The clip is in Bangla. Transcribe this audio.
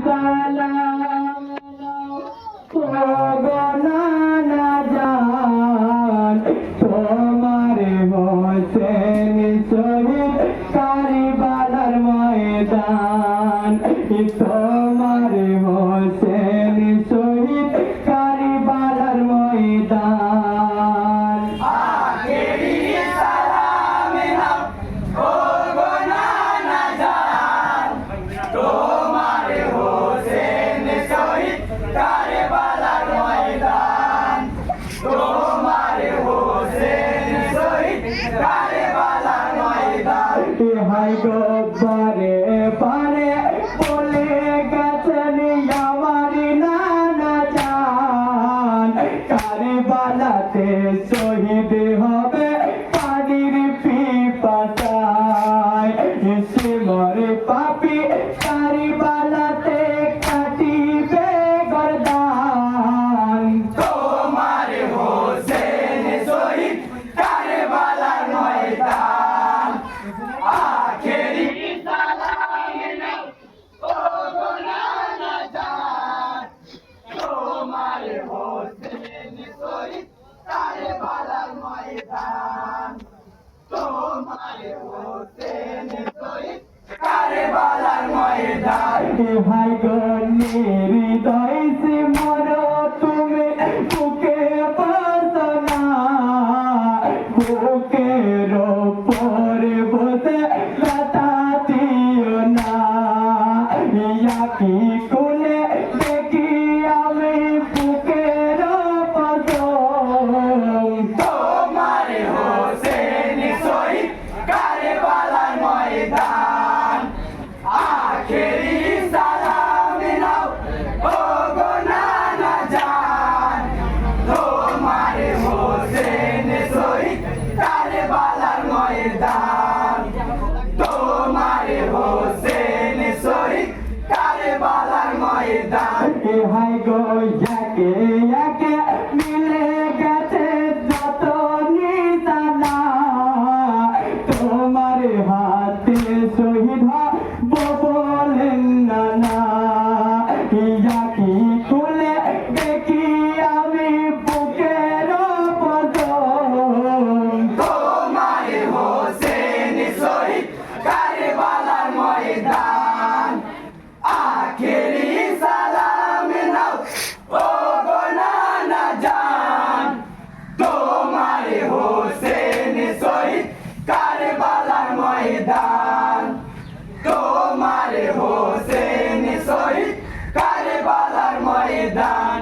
সালাম নানা জান তোমার হোসেন শহীদ কারবালার ময়দান তোমার হোসেন শহীদ কারবালার ময়দান আখেরি সালাম নাও ও গো নানা জান তোমার হোসেন শহীদ কারবালার ময়দান তোমার হোসেন শহীদ কারবালার ময়দান হাই গো বারে বারে বলে গেছেন আমার নানা জান কারবালাতে শহীদ হবে পানির পিপাসায় সে মরে পাপি কারবালাতে কাটিবে গর্দান তোমার হোসেন শহীদ কারবালার ময়দান আখেরি সালাম নাও ও গো নানা জান তোমার হোসেন শহীদ কারবালার ময়দান তোমার হোসেন শহীদ কারবালার ময়দান ভাই গো হৃদয় সে মরো তুমি বুকে বাসনা বুকের ওপরে বসে ব্যথা দিও না ইয়াকি কোলে দেখি আমি বুকের পদম তোমার হোসেন শহীদ কারবালার ময়দান আখেরি সালাম নাও ও গো নানা জান তোমার হোসেন শহীদ কারবালার ময়দান তোমার হোসেন শহীদ কারবালার ময়দান হাই গো একে একে মিলে গেছে যত নিশানা তোমার হাতে শহীদ হব বলেন নানা ইয়াকি তুলে দেখি আমি বুকের পদম তোমার হোসেন শহীদ কারবালার ময়দান আখেরি সালাম নাও ও গো নানা জান তোমার হোসেন শহীদ কারবালার ময়দান তোমার হোসেন শহীদ কারবালার ময়দান